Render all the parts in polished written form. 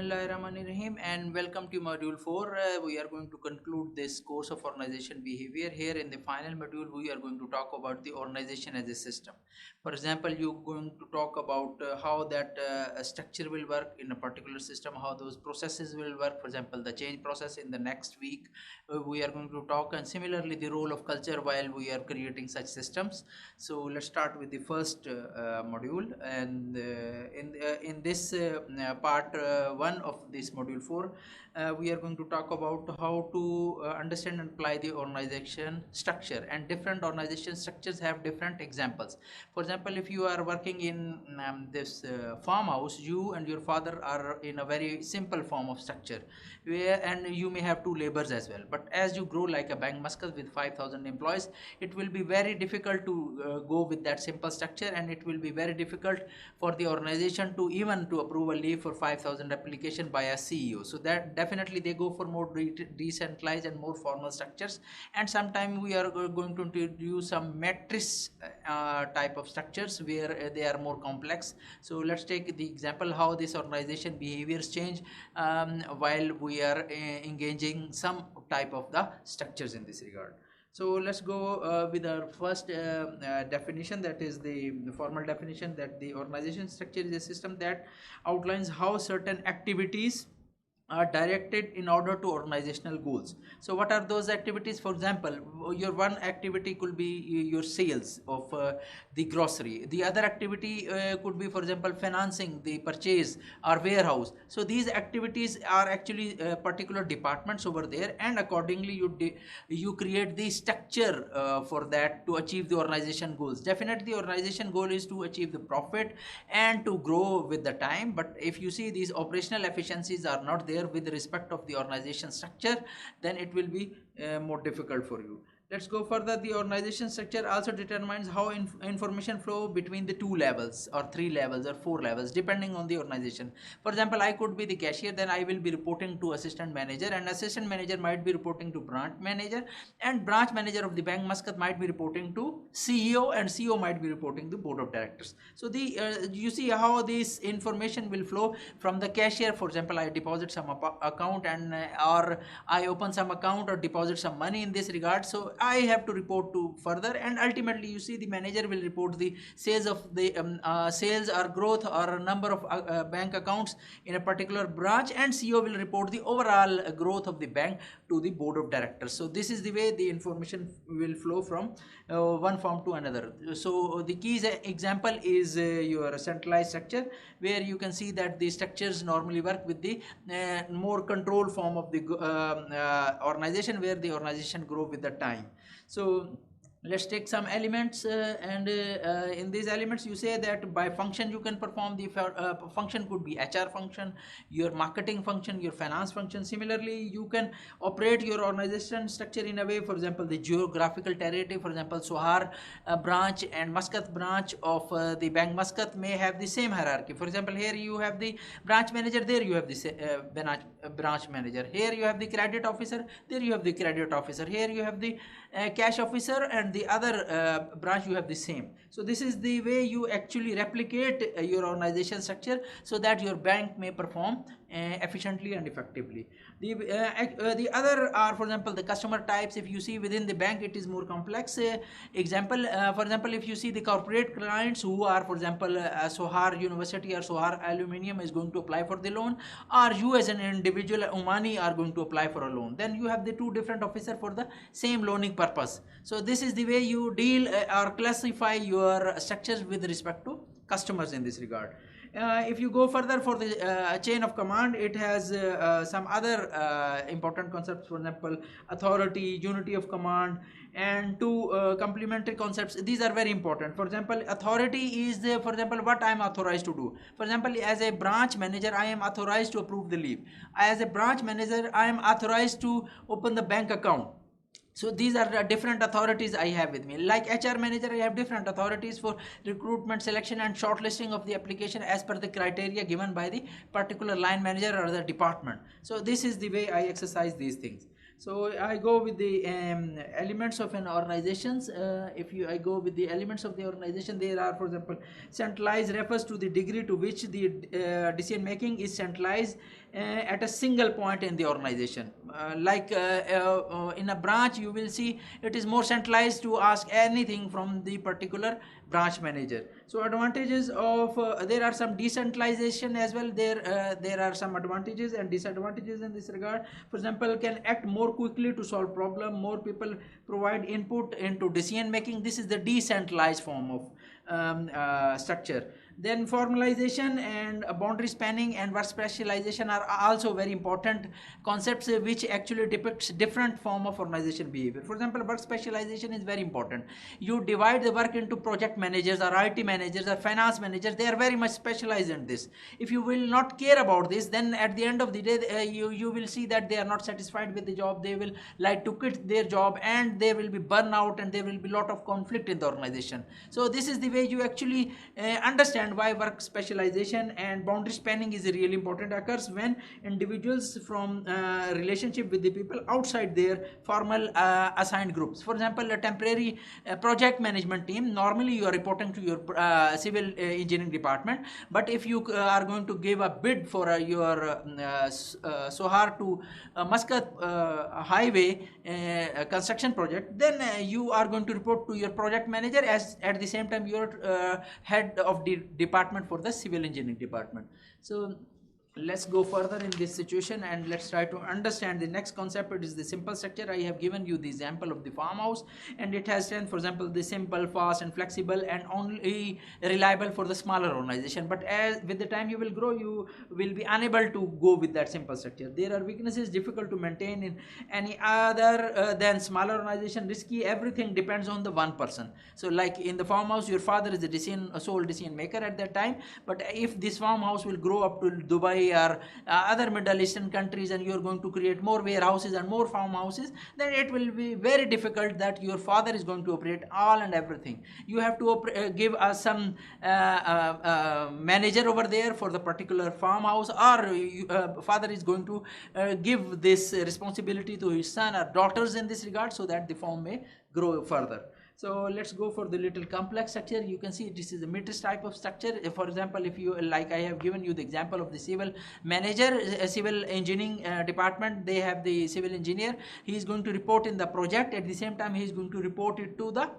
Bismillahirrahmanirrahim, and welcome to module 4. We are going to conclude this course of organization behavior. Here in the final module, we are going to talk about the organization as a system. For example, you're going to talk about how that structure will work in a particular system, how those processes will work. For example, the change process in the next week, we are going to talk, and similarly, the role of culture while we are creating such systems. So let's start with the first module, and in this part 1 of this module 4, we are going to talk about how to understand and apply the organization structure, and different organization structures have different examples. For example, if you are working in this farmhouse, you and your father are in a very simple form of structure, where and you may have two laborers as well. But as you grow like a Bank Muscat with 5,000 employees, it will be very difficult to go with that simple structure, and it will be very difficult for the organization to even to approve a leave for 5,000 application by a CEO. So that definitely they go for more decentralized and more formal structures, and sometime we are going to introduce some matrix type of structures where they are more complex. So let's take the example how this organization behaviors change while we are engaging some type of the structures in this regard. So let's go with our first definition, that is the formal definition, that the organization structure is a system that outlines how certain activities are directed in order to organizational goals. So what are those activities? For example, your one activity could be your sales of the grocery. The other activity could be, for example, financing the purchase or warehouse. So these activities are actually particular departments over there, and accordingly you create the structure for that to achieve the organization goals. Definitely the organization goal is to achieve the profit and to grow with the time, but if you see these operational efficiencies are not there with respect of the organization structure, then it will be more difficult for you. Let's go further. The organization structure also determines how information flow between the 2 levels or 3 levels or 4 levels depending on the organization. For example, I could be the cashier, then I will be reporting to assistant manager, and assistant manager might be reporting to branch manager, and branch manager of the Bank Muscat might be reporting to CEO, and CEO might be reporting to board of directors. So the you see how this information will flow from the cashier. For example, I deposit some account, and or I open some account or deposit some money in this regard, so I have to report to further, and ultimately you see the manager will report the sales of the sales or growth or number of bank accounts in a particular branch, and CEO will report the overall growth of the bank to the board of directors. So this is the way the information will flow from one form to another. So the key example is your centralized structure, where you can see that the structures normally work with the more control form of the organization, where the organization grow with the time. So let's take some elements, and in these elements you say that by function you can perform the function could be HR function, your marketing function, your finance function. Similarly, you can operate your organization structure in a way, for example, the geographical territory. For example, Sohar branch and Muscat branch of the Bank Muscat may have the same hierarchy. For example, here you have the branch manager, there you have the branch manager, here you have the credit officer, there you have the credit officer, here you have the cash officer, and the other branch you have the same. So this is the way you actually replicate your organization structure, so that your bank may perform efficiently and effectively. The other are, for example, the customer types. If you see within the bank, it is more complex. For example, if you see the corporate clients who are, for example, Sohar University or Sohar Aluminium is going to apply for the loan, or you as an individual Omani are going to apply for a loan, then you have the 2 different officers for the same loaning purpose. So this is the way you deal or classify your structures with respect to customers in this regard. If you go further for the chain of command, it has some other important concepts. For example, authority, unity of command, and 2 complementary concepts. These are very important. For example, authority is for example, what I am authorized to do. For example, as a branch manager, I am authorized to approve the leave. As a branch manager, I am authorized to open the bank account. So these are the different authorities I have with me. Like HR manager, I have different authorities for recruitment, selection, and shortlisting of the application as per the criteria given by the particular line manager or the department. So this is the way I exercise these things. So I go with the elements of an organizations. I go with the elements of the organization, there are, for example, centralized refers to the degree to which the decision making is centralized at a single point in the organization. In a branch, you will see it is more centralized to ask anything from the particular branch manager. So advantages of there are some decentralization as well. There are some advantages and disadvantages in this regard. For example, can act more quickly to solve problem. More people provide input into decision making. This is the decentralized form of structure. Then formalization and boundary spanning and work specialization are also very important concepts which actually depicts different form of organization behavior. For example, work specialization is very important. You divide the work into project managers or IT managers or finance managers. They are very much specialized in this. If you will not care about this, then at the end of the day you will see that they are not satisfied with the job. They will like to quit their job and they will be burnout and there will be lot of conflict in the organization. So this is the way you actually understand why work specialization and boundary spanning is really important. Occurs when individuals from relationship with the people outside their formal assigned groups. For example, a temporary project management team, normally you are reporting to your civil engineering department, but if you are going to give a bid for your Sohar to Muscat highway construction project, then you are going to report to your project manager as at the same time your head of the department for the civil engineering department. So let's go further in this situation and let's try to understand the next concept. It is the simple structure. I have given you the example of the farmhouse and it has strength, for example, the simple, fast and flexible and only reliable for the smaller organization. But as with the time you will grow, you will be unable to go with that simple structure. There are weaknesses, difficult to maintain in any other than smaller organization, risky. Everything depends on the one person. So like in the farmhouse, your father is the sole decision maker at that time, but if this farmhouse will grow up to Dubai or other Middle Eastern countries and you are going to create more warehouses and more farmhouses, then it will be very difficult that your father is going to operate all and everything. You have to give some manager over there for the particular farmhouse, or father is going to give this responsibility to his son or daughters in this regard, so that the farm may grow further. So let's go for the little complex structure. You can see this is a matrix type of structure. For example, if you like, I have given you the example of the civil manager, civil engineering department. They have the civil engineer. He is going to report in the project. At the same time, he is going to report it to the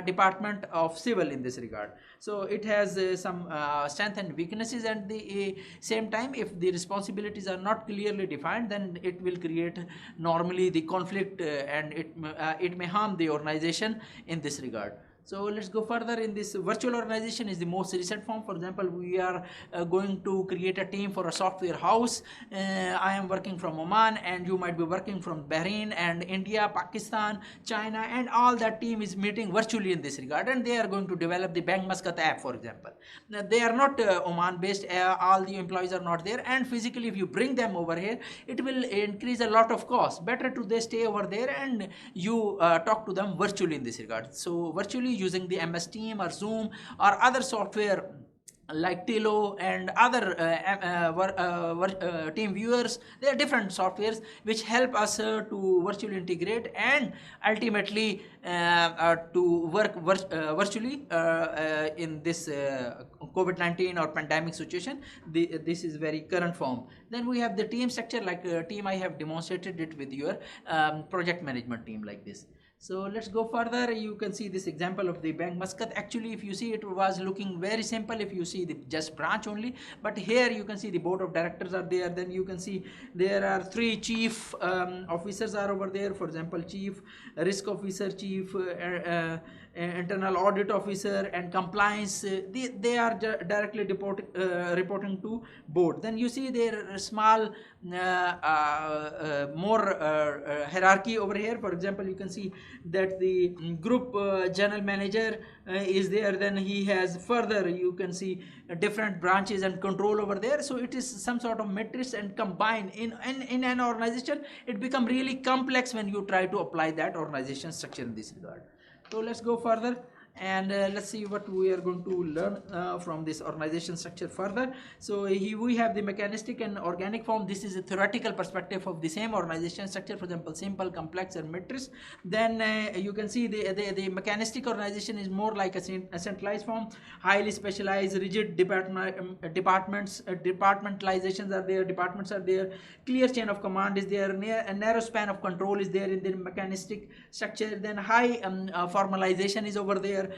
department of civil in this regard. So it has some strength and weaknesses. At the same time, if the responsibilities are not clearly defined, then it will create normally the conflict and it may harm the organization in this regard. So let's go further. In this, virtual organization is the most recent form. For example, we are going to create a team for a software house. I am working from Oman and you might be working from Bahrain and India, Pakistan, China, and all that team is meeting virtually in this regard, and they are going to develop the Bank Muscat app, for example. Now, they are not Oman based, all the employees are not there, and physically if you bring them over here, it will increase a lot of cost. Better to they stay over there and you talk to them virtually in this regard. So virtually using the MS Team or Zoom or other software like Tilo and other team viewers. There are different softwares which help us to virtually integrate and ultimately to work virtually in this COVID-19 or pandemic situation. This is very current form. Then we have the team structure, like team. I have demonstrated it with your project management team like this. So let's go further. You can see this example of the Bank Muscat. Actually, if you see, it was looking very simple if you see the just branch only, but here you can see the board of directors are there. Then you can see there are 3 chief officers are over there. For example, chief risk officer, chief internal audit officer, and compliance. They are directly reporting to board. Then you see there small more hierarchy over here. For example, you can see that the group general manager is there. Then he has further, you can see different branches and control over there. So it is some sort of matrix, and combine in an organization, it become really complex when you try to apply that organization structure in this regard. So let's go further. And let's see what we are going to learn from this organization structure further. So we have the mechanistic and organic form. This is a theoretical perspective of the same organization structure, for example simple, complex, and matrix. Then you can see the mechanistic organization is more like a centralized form, highly specialized, rigid departmentalizations are there, departments are there, clear chain of command is there, a narrow span of control is there in the mechanistic structure. Then high formalization is over there.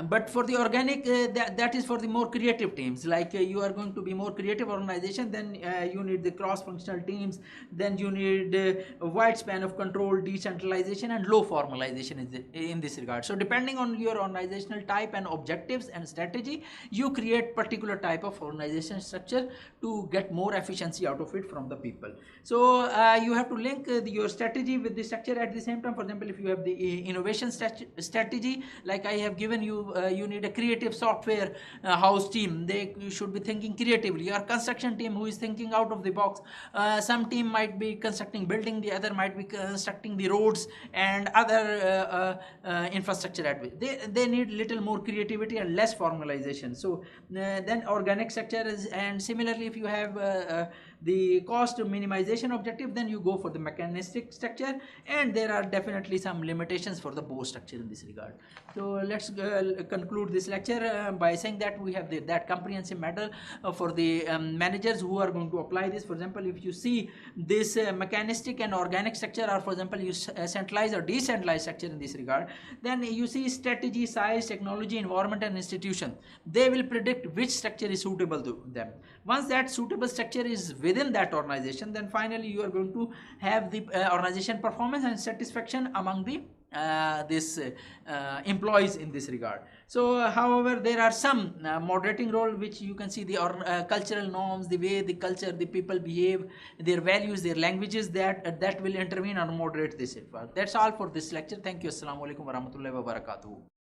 But for the organic, that is for the more creative teams, like you are going to be more creative organization, then you need the cross functional teams, then you need a wide span of control, decentralization, and low formalization in this regard. So depending on your organizational type and objectives and strategy, you create particular type of organization structure to get more efficiency out of it from the people. So you have to link your strategy with the structure at the same time. For example, if you have the innovation strategy, like I have given you, you need a creative software house team. You should be thinking creatively. Your construction team who is thinking out of the box. Some team might be constructing building, the other might be constructing the roads and other infrastructure. They need little more creativity and less formalization. So then organic structure is, and similarly if you have the cost minimization objective, then you go for the mechanistic structure, and there are definitely some limitations for the Bose structure in this regard. So let's conclude this lecture by saying that we have that comprehensive model for the managers who are going to apply this. For example, if you see this mechanistic and organic structure, or for example you centralized or decentralized structure in this regard, then you see strategy, size, technology, environment, and institution. They will predict which structure is suitable to them. Once that suitable structure is within that organization, then finally you are going to have the organization performance and satisfaction among the employees in this regard. So however, there are some moderating role which you can see, the cultural norms, the way the culture, the people behave, their values, their languages, that will intervene and moderate this. That's all for this lecture. Thank you. Assalamu alaikum warahmatullahi wabarakatuh.